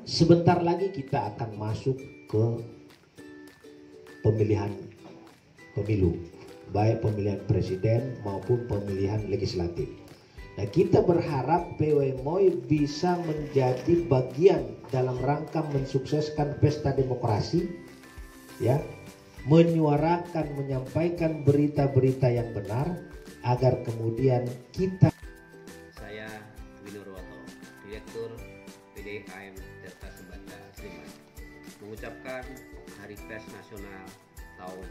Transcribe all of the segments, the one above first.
Sebentar lagi kita akan masuk ke pemilihan pemilu, baik pemilihan presiden maupun pemilihan legislatif. Nah, kita berharap PWMOI bisa menjadi bagian dalam rangka mensukseskan pesta demokrasi, ya, menyuarakan, menyampaikan berita-berita yang benar agar kemudian kita. Saya Dwi Nurwoto, Direktur PDKM Tirta Sembada Sleman, mengucapkan Hari Pers Nasional tahun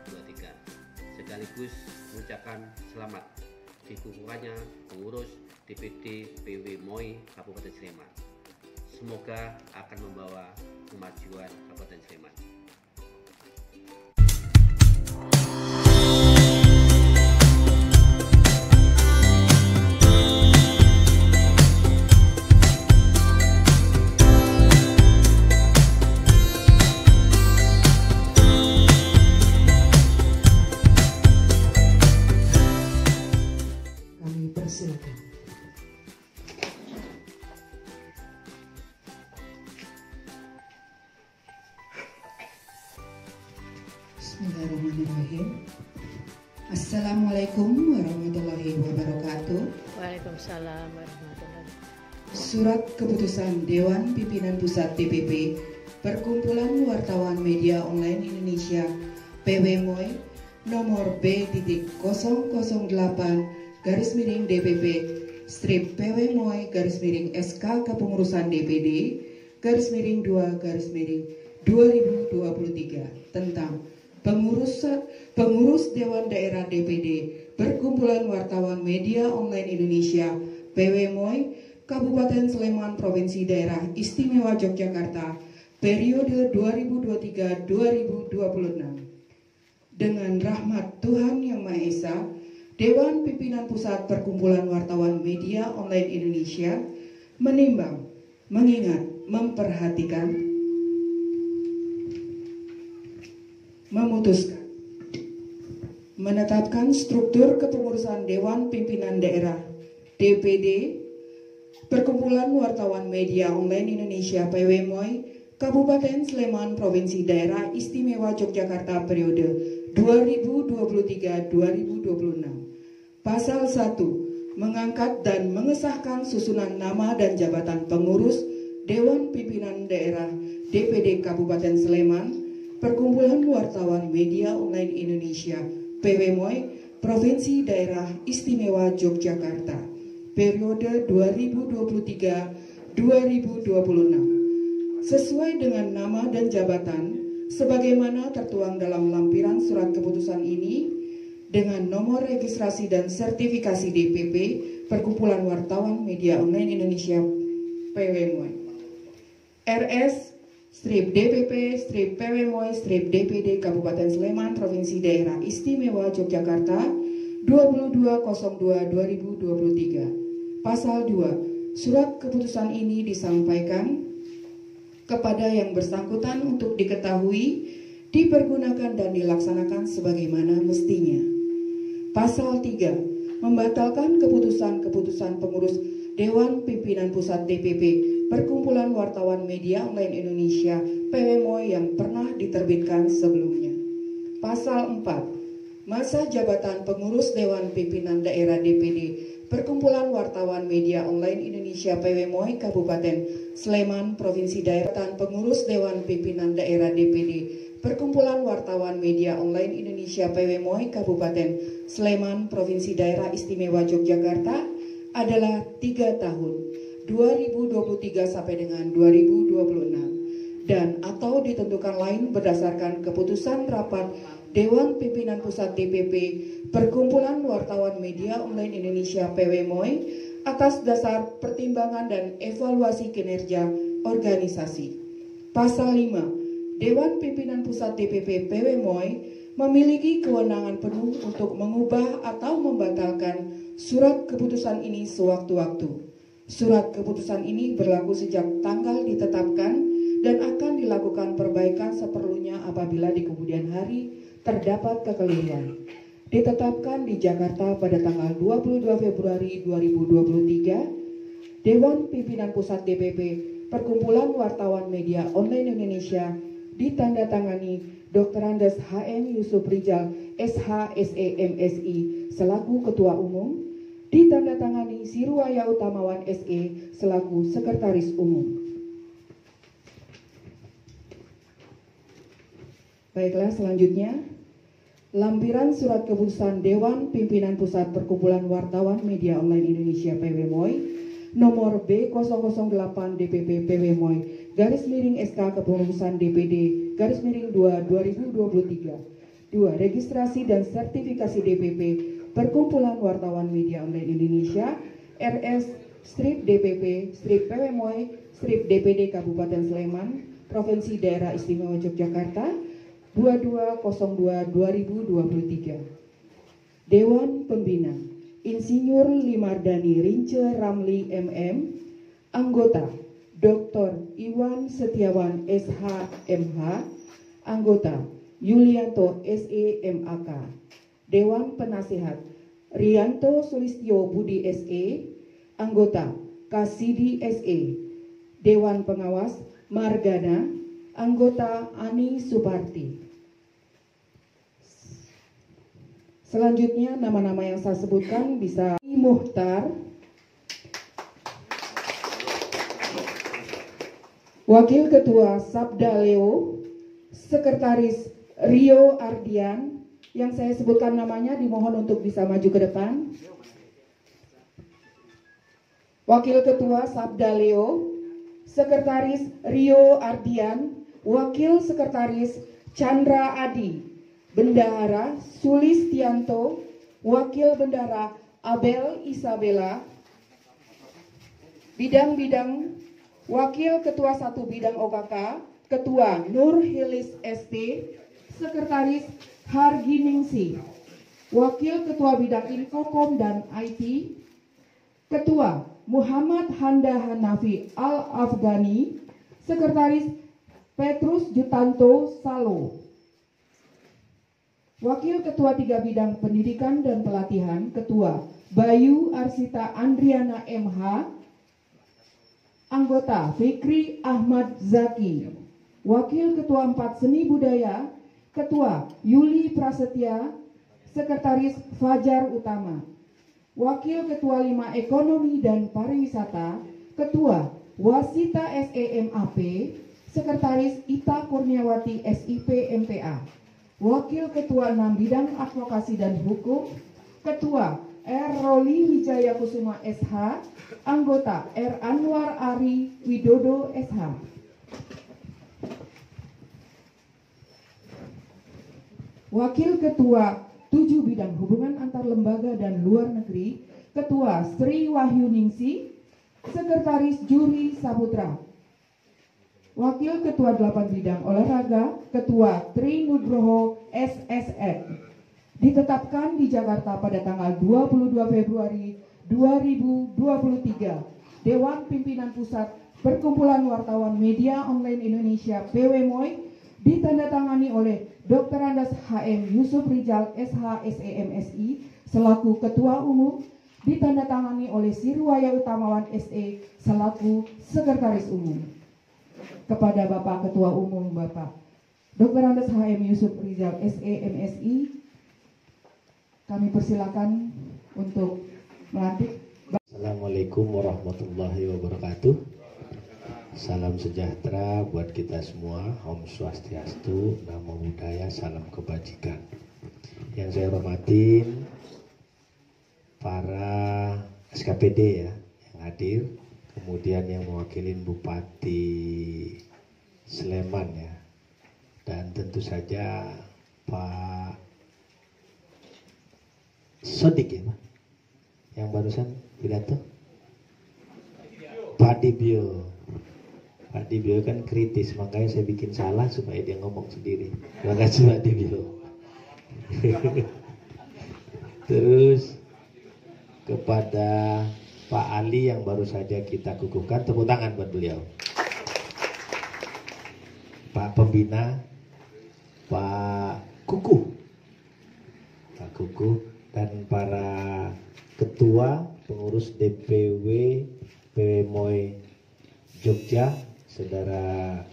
2023 sekaligus mengucapkan selamat dikukuhannya pengurus DPD PWMOI Kabupaten Sleman. Semoga akan membawa kemajuan Kabupaten Sleman. Silakan. Bismillahirrahmanirrahim. Assalamualaikum warahmatullahi wabarakatuh. Waalaikumsalam warahmatullahi wabarakatuh. Surat keputusan Dewan Pimpinan Pusat DPP Perkumpulan Wartawan Media Online Indonesia PWMOI nomor B.008 strip PWMOI SK Kepengurusan DPD _2 2023 tentang pengurus Dewan Daerah DPD Perkumpulan Wartawan Media Online Indonesia PWMOI Kabupaten Sleman Provinsi Daerah Istimewa Yogyakarta periode 2023-2026. Dengan rahmat Tuhan Yang Maha Esa, Dewan Pimpinan Pusat Perkumpulan Wartawan Media Online Indonesia menimbang, mengingat, memperhatikan, memutuskan, menetapkan struktur kepengurusan Dewan Pimpinan Daerah DPD Perkumpulan Wartawan Media Online Indonesia PWMOI Kabupaten Sleman Provinsi Daerah Istimewa Yogyakarta periode 2023-2026. Pasal 1. Mengangkat dan mengesahkan susunan nama dan jabatan pengurus Dewan Pimpinan Daerah DPD Kabupaten Sleman Perkumpulan Wartawan Media Online Indonesia PWMOI Provinsi Daerah Istimewa Yogyakarta periode 2023-2026 sesuai dengan nama dan jabatan sebagaimana tertuang dalam lampiran surat keputusan ini dengan nomor registrasi dan sertifikasi DPP Perkumpulan Wartawan Media Online Indonesia PWMOI RS-DPP-PWMOI-DPD Kabupaten Sleman Provinsi Daerah Istimewa Yogyakarta 2202-2023. Pasal 2. Surat keputusan ini disampaikan kepada yang bersangkutan untuk diketahui, dipergunakan dan dilaksanakan sebagaimana mestinya. Pasal 3. Membatalkan keputusan-keputusan pengurus Dewan Pimpinan Pusat DPP Perkumpulan Wartawan Media Online Indonesia PWMOI yang pernah diterbitkan sebelumnya. Pasal 4. Masa jabatan pengurus Dewan Pimpinan Daerah DPD Perkumpulan Wartawan Media Online Indonesia PWMOI Kabupaten Sleman Provinsi Daerah pengurus Dewan Pimpinan Daerah DPD Perkumpulan Wartawan Media Online Indonesia PWMOI Kabupaten Sleman Provinsi Daerah Istimewa Yogyakarta adalah 3 tahun 2023 sampai dengan 2026 dan atau ditentukan lain berdasarkan keputusan rapat Dewan Pimpinan Pusat DPP Perkumpulan Wartawan Media Online Indonesia PWMOI atas dasar pertimbangan dan evaluasi kinerja organisasi. Pasal 5. Dewan Pimpinan Pusat DPP PWMOI memiliki kewenangan penuh untuk mengubah atau membatalkan surat keputusan ini sewaktu-waktu. Surat keputusan ini berlaku sejak tanggal ditetapkan dan akan dilakukan perbaikan seperlunya apabila di kemudian hari terdapat kekeliruan. Ditetapkan di Jakarta pada tanggal 22 Februari 2023, Dewan Pimpinan Pusat DPP Perkumpulan Wartawan Media Online Indonesia ditandatangani Dr. Andes HM Yusuf Rizal SH SEMSI selaku Ketua Umum, ditandatangani Siruwaya Utamawan SE selaku Sekretaris Umum. Baiklah, selanjutnya lampiran surat keputusan Dewan Pimpinan Pusat Perkumpulan Wartawan Media Online Indonesia PWMOI nomor B008 DPP PWMOI _SK kepengurusan DPD _2 2023. 2. Registrasi dan sertifikasi DPP Perkumpulan Wartawan Media Online Indonesia RS-DPP-PWMOI-DPD Kabupaten Sleman Provinsi Daerah Istimewa Yogyakarta 2202-2023. Dewan Pembina Insinyur Limardani Rince Ramli MM, anggota Dr. Iwan Setiawan SH MH, anggota Yulianto SE MAK. Dewan Penasehat Rianto Sulistyo Budi SE, anggota Kasidi SE. Dewan Pengawas Margana, anggota Ani Suparti. Selanjutnya nama-nama yang saya sebutkan bisa Muhtar, Wakil Ketua Sabda Leo, Sekretaris Rio Ardian, yang saya sebutkan namanya dimohon untuk bisa maju ke depan. Wakil Ketua Sabda Leo, Sekretaris Rio Ardian, Wakil Sekretaris Chandra Adi, Bendahara Sulistianto, Wakil Bendahara Abel Isabella, Bidang-bidang Wakil Ketua 1 Bidang OKK, Ketua Nur Hilis ST, Sekretaris Harginingsi, Wakil Ketua Bidang Infokom dan IT, Ketua Muhammad Handa Hanafi Al-Afghani, Sekretaris Petrus Jutanto Salo. Wakil Ketua 3 Bidang Pendidikan dan Pelatihan, Ketua Bayu Arsita Andriana MH, anggota Fikri Ahmad Zaki. Wakil Ketua 4 Seni Budaya, Ketua Yuli Prasetya, Sekretaris Fajar Utama. Wakil Ketua 5 Ekonomi dan Pariwisata, Ketua Wasita SEMAP, Sekretaris Ita Kurniawati SIP MPA. Wakil Ketua 6 Bidang Advokasi dan Hukum, Ketua R. Roli Wijaya Kusuma SH, anggota R. Anwar Ari Widodo SH. Wakil Ketua 7 Bidang Hubungan Antar Lembaga dan Luar Negeri, Ketua Sri Wahyuningsi, Sekretaris Juri Saputra. Wakil Ketua 8 Bidang Olahraga, Ketua Tri Nugroho SSN. Ditetapkan di Jakarta pada tanggal 22 Februari 2023. Dewan Pimpinan Pusat Perkumpulan Wartawan Media Online Indonesia PWMOI ditandatangani oleh Dr. Andes HM Yusuf Rizal SH SEMSI selaku Ketua Umum, ditandatangani oleh Siruwaya Utamawan SE selaku Sekretaris Umum. Kepada Bapak Ketua Umum Bapak Dr. Andes HM Yusuf Rizal SEMSI, kami persilakan untuk melantik. Assalamualaikum warahmatullahi wabarakatuh. Salam sejahtera buat kita semua. Om Swastiastu, Namo Buddhaya, salam kebajikan. Yang saya hormatin para SKPD ya yang hadir, kemudian yang mewakili Bupati Sleman ya, dan tentu saja Pak Sodik ya Pak, yang barusan pidato, Pak Dibio. Pak Dibio kan kritis, makanya saya bikin salah supaya dia ngomong sendiri. Terima kasih Pak Dibio. Terus kepada Pak Ali yang baru saja kita kukuhkan, tepuk tangan buat beliau. Pak Pembina, Pak Kuku, dan para ketua pengurus DPW PWMOI Jogja, Saudara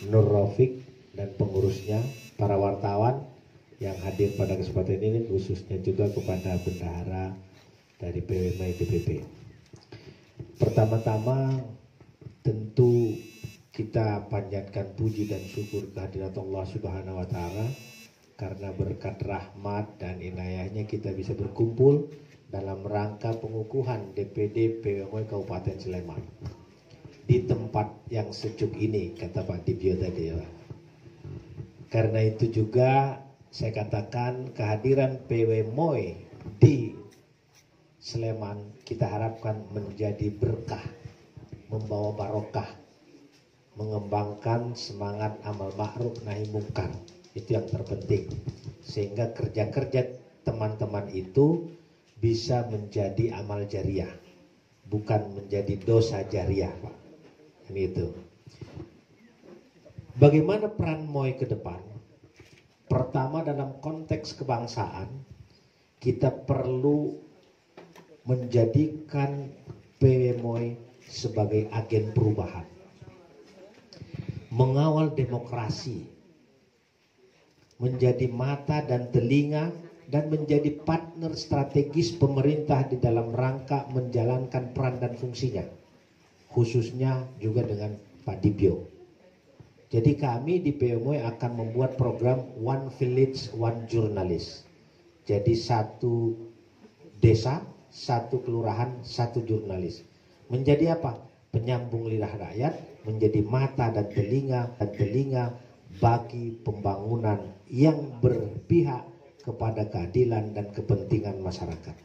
Nur Raufik dan pengurusnya, para wartawan yang hadir pada kesempatan ini, khususnya juga kepada bendahara dari PWMI DPP. Pertama-tama tentu kita panjatkan puji dan syukur kehadirat Allah Subhanahu wa Ta'ala, karena berkat rahmat dan inayahnya kita bisa berkumpul dalam rangka pengukuhan DPD PWMI Kabupaten Sleman di tempat yang sejuk ini, kata Pak Dibyo tadi ya Pak. Karena itu juga saya katakan kehadiran PWMI di Sleman kita harapkan menjadi berkah, membawa barokah, mengembangkan semangat amal ma'ruf nahi mungkar. Itu yang terpenting, sehingga kerja-kerja teman-teman itu bisa menjadi amal jariah, bukan menjadi dosa jariah Pak. Ini itu. Bagaimana peran MOI ke depan? Pertama, dalam konteks kebangsaan, kita perlu menjadikan PWMI sebagai agen perubahan, mengawal demokrasi, menjadi mata dan telinga dan menjadi partner strategis pemerintah di dalam rangka menjalankan peran dan fungsinya, khususnya juga dengan Pak Dibyo. Jadi kami di PWMI akan membuat program One Village, One Journalist. Jadi satu desa, satu kelurahan, satu jurnalis. Menjadi apa? Penyambung lidah rakyat, menjadi mata dan telinga bagi pembangunan yang berpihak kepada keadilan dan kepentingan masyarakat.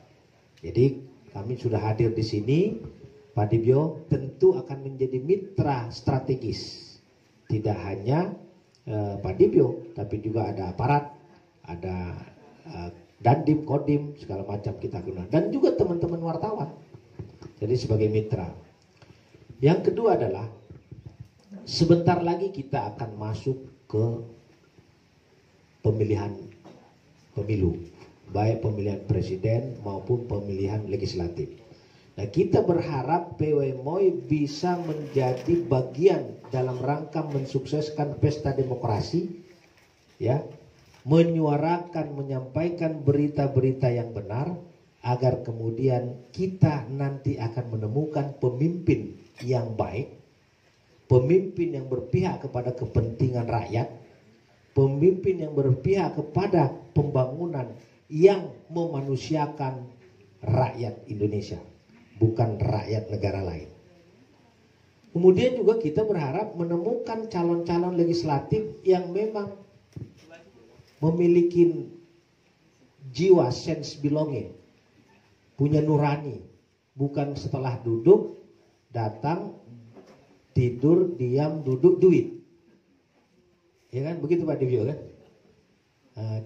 Jadi kami sudah hadir di sini. Pak Dibyo tentu akan menjadi mitra strategis. Tidak hanya Pak Dibyo, tapi juga ada aparat, ada Dandim, Kodim, segala macam kita kenal. Dan juga teman-teman wartawan. Jadi sebagai mitra. Yang kedua adalah sebentar lagi kita akan masuk ke pemilihan pemilu, baik pemilihan presiden maupun pemilihan legislatif. Nah, kita berharap PWMI bisa menjadi bagian dalam rangka mensukseskan pesta demokrasi, ya, menyuarakan, menyampaikan berita-berita yang benar, agar kemudian kita nanti akan menemukan pemimpin yang baik, pemimpin yang berpihak kepada kepentingan rakyat, pemimpin yang berpihak kepada pembangunan yang memanusiakan rakyat Indonesia, bukan rakyat negara lain. Kemudian juga kita berharap menemukan calon-calon legislatif yang memang memiliki jiwa sense belonging, punya nurani, bukan setelah duduk, datang, tidur, diam, duduk, duit. Ya kan, begitu Pak Dibyo kan?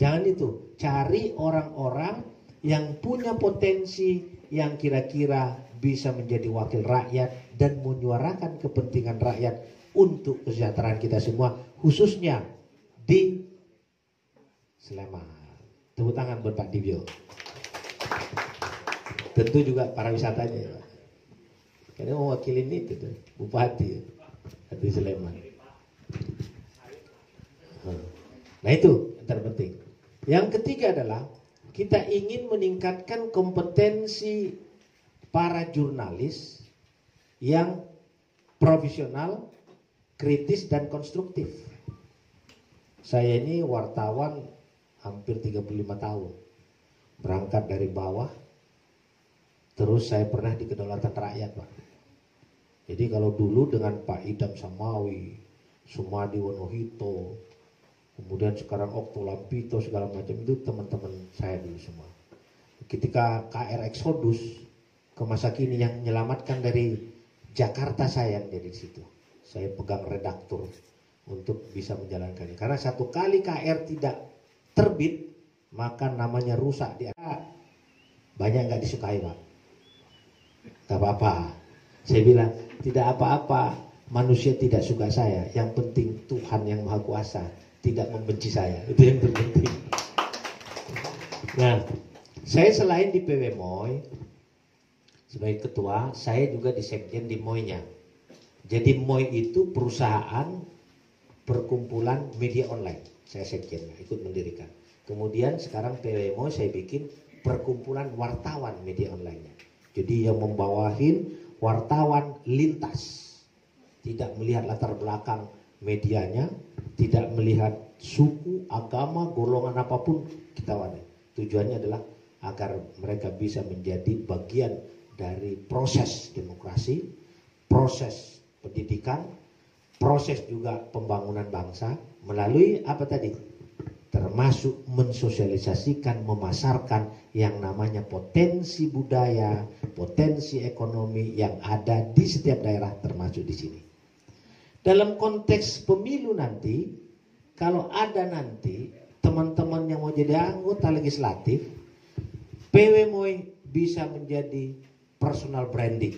Jangan itu, cari orang-orang yang punya potensi, yang kira-kira bisa menjadi wakil rakyat dan menyuarakan kepentingan rakyat untuk kesejahteraan kita semua, khususnya di Sleman. Tepuk tangan buat Pak Dibyo. Tentu juga para wisatanya ya Pak. Karena mewakilin itu tuh, Bupati di Sleman. Nah itu yang terpenting. Yang ketiga adalah kita ingin meningkatkan kompetensi para jurnalis yang profesional, kritis dan konstruktif. Saya ini wartawan hampir 35 tahun. Berangkat dari bawah, terus saya pernah di Kedaulatan Rakyat Pak. Jadi kalau dulu dengan Pak Idam Samawi, Sumadi Wonohito, kemudian sekarang Okto Lampito, segala macam, itu teman-teman saya dulu semua. Ketika KR Exodus ke masa kini yang menyelamatkan dari Jakarta, saya yang jadi di situ. Saya pegang redaktur untuk bisa menjalankannya. Karena satu kali KR tidak terbit, maka namanya rusak. Banyak nggak disukai Pak. Gak apa-apa. Saya bilang tidak apa-apa. Manusia tidak suka saya. Yang penting Tuhan yang Maha Kuasa tidak membenci saya. Itu yang terpenting. Nah, saya selain di PWMI sebagai ketua, saya juga di sekjen di MOI-nya. Jadi MOI itu perusahaan perkumpulan media online. Saya sekjennya ikut mendirikan. Kemudian sekarang PW MOI saya bikin perkumpulan wartawan media online-nya. Jadi yang membawahin wartawan lintas. Tidak melihat latar belakang medianya, tidak melihat suku, agama, golongan apapun, kita wadah. Tujuannya adalah agar mereka bisa menjadi bagian dari proses demokrasi, proses pendidikan, proses juga pembangunan bangsa melalui apa tadi? Termasuk mensosialisasikan, memasarkan yang namanya potensi budaya, potensi ekonomi yang ada di setiap daerah termasuk di sini. Dalam konteks pemilu nanti, kalau ada nanti teman-teman yang mau jadi anggota legislatif, PW MOI bisa menjadi personal branding.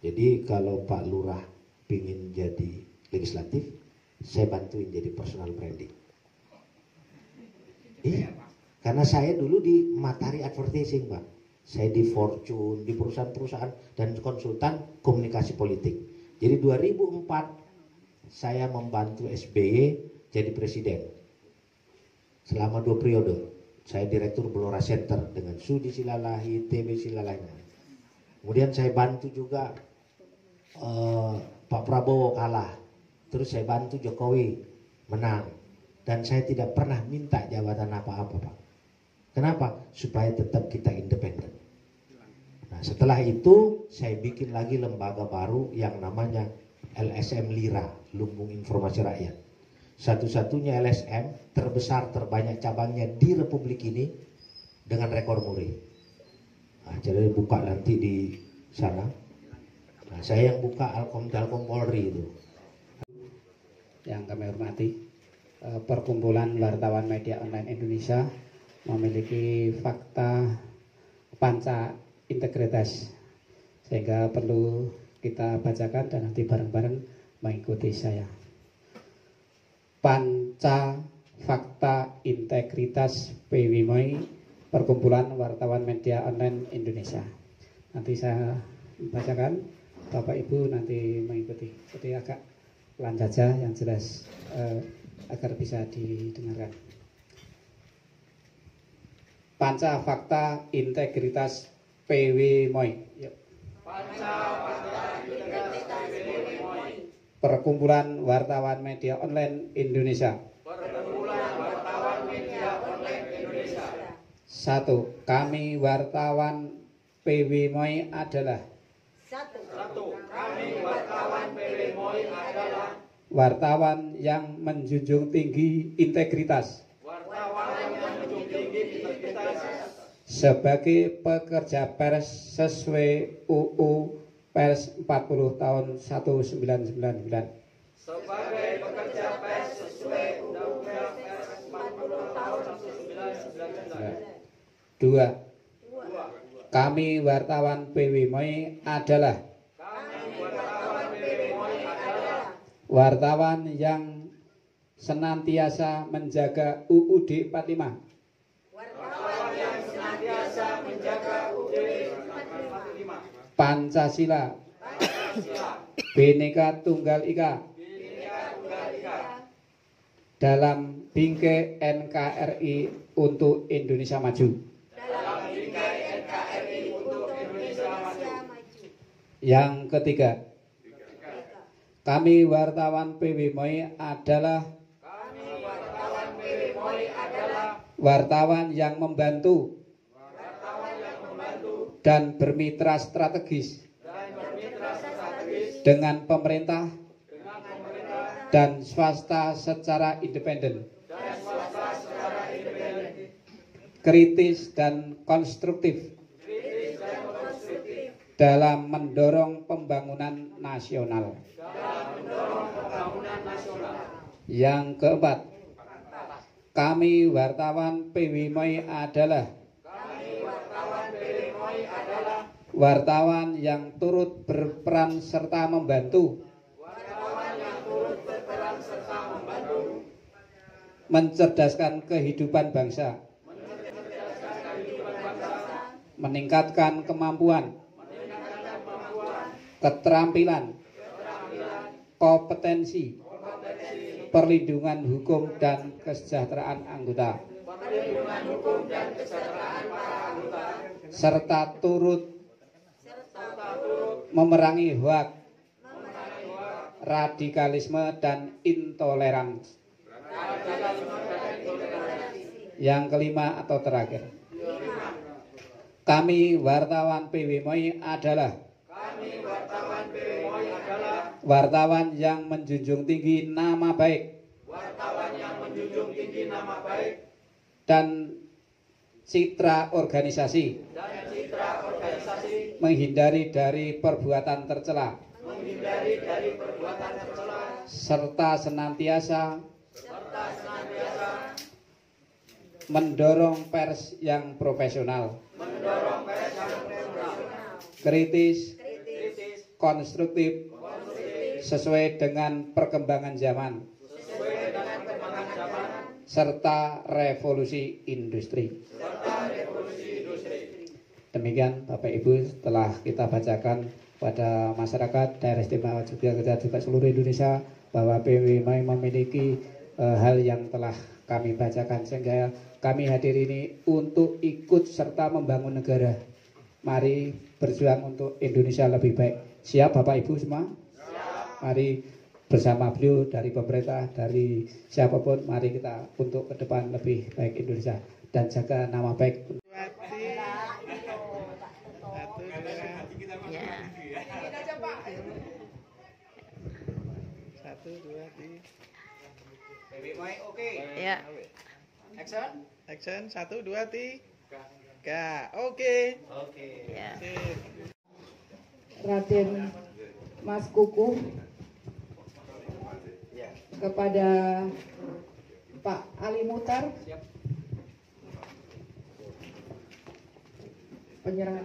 Jadi kalau Pak Lurah ingin jadi legislatif, saya bantuin jadi personal branding. Iya, karena saya dulu di Matahari Advertising, Pak. Saya di Fortune, di perusahaan-perusahaan dan konsultan komunikasi politik. Jadi 2004 saya membantu SBY jadi presiden. Selama 2 periode. Saya direktur Blora Center dengan Sudi Silalahi, TB Silalahnya. Kemudian saya bantu juga Pak Prabowo kalah. Terus saya bantu Jokowi menang. Dan saya tidak pernah minta jabatan apa-apa, Pak. Kenapa? Supaya tetap kita independen. Nah, setelah itu saya bikin lagi lembaga baru yang namanya LSM Lira, Lumbung Informasi Rakyat. Satu-satunya LSM terbesar, terbanyak cabangnya di Republik ini dengan rekor muri. Nah, jadi buka nanti di sana. Nah, saya yang buka Alkom Polri itu. Yang kami hormati, Perkumpulan Wartawan Media Online Indonesia memiliki fakta panca integritas, sehingga perlu kita bacakan dan nanti bareng-bareng mengikuti saya. Panca fakta integritas PW MOI, Perkumpulan Wartawan Media Online Indonesia. Nanti saya bacakan, Bapak Ibu nanti mengikuti. Jadi agak pelan saja yang jelas agar bisa didengarkan. Panca fakta integritas PW MOI. Yuk. Panca fakta integritas PW MOI. Perkumpulan Wartawan Media Online Indonesia. Perkumpulan Wartawan Media Online Indonesia. 1. Kami wartawan PW MOI adalah. Kami wartawan PW MOI adalah wartawan yang menjunjung tinggi integritas. Sebagai pekerja pers sesuai UU Pers 40 tahun 1999. Sebagai pekerja pers sesuai UU Pers 40 tahun 1999. 2. Kami wartawan PW MOI adalah wartawan yang senantiasa menjaga UUD 45. Wartawan yang senantiasa menjaga UUD 45. Pancasila. Bhinneka Tunggal Ika. Dalam bingkai NKRI untuk Indonesia Maju. Yang ketiga, kami wartawan PW MOI adalah wartawan yang membantu dan bermitra strategis dengan pemerintah dan swasta secara independen, kritis dan konstruktif dalam mendorong pembangunan nasional. Yang keempat, kami wartawan PW MOI adalah wartawan yang turut berperan serta membantu mencerdaskan kehidupan bangsa, meningkatkan kemampuan keterampilan, kompetensi, perlindungan hukum dan kesejahteraan anggota, serta turut memerangi hoak, radikalisme dan intoleransi. Yang kelima atau terakhir, kami wartawan PWMOI adalah wartawan yang menjunjung tinggi nama baik dan citra organisasi, menghindari dari perbuatan tercela, serta senantiasa mendorong pers yang profesional, kritis, konstruktif, sesuai dengan perkembangan zaman, serta revolusi industri. Demikian Bapak Ibu, setelah kita bacakan pada masyarakat daerah istimewa Yogyakarta juga seluruh Indonesia bahwa PWMOI memiliki hal yang telah kami bacakan, sehingga kami hadir ini untuk ikut serta membangun negara. Mari berjuang untuk Indonesia lebih baik. Siap Bapak Ibu semua? Mari bersama beliau dari pemerintah, dari siapapun, mari kita untuk ke depan lebih baik Indonesia dan jaga nama baik. Satu, dua, tiga. PWMOI oke. Ya. Action. Action, 1, 2, 3. Oke. Ya. Raden Mas Kuku kepada Pak Ali Mutar, penyerahan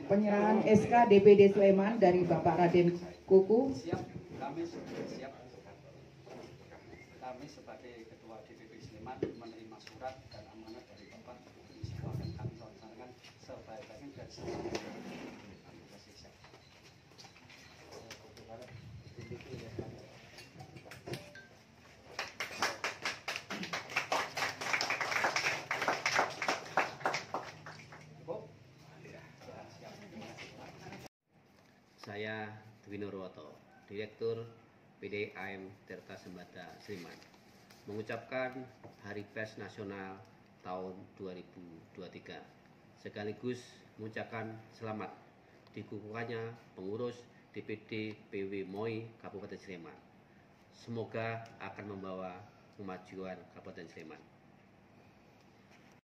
penyerahan SK DPD Sleman dari Bapak Raden Kuku. Kami sebagai Ketua DPD Sleman menerima surat dan amanat dari Bapak untuk akan kami laksanakan sebaik-baiknya dan sebaik-baiknya. Saya Dwi Nurwoto, Direktur PDIM Tirta Sembada Sleman, mengucapkan Hari Pers Nasional tahun 2023, sekaligus mengucapkan selamat dikukuhkannya pengurus DPD PWMOI Kabupaten Sleman. Semoga akan membawa kemajuan Kabupaten Sleman.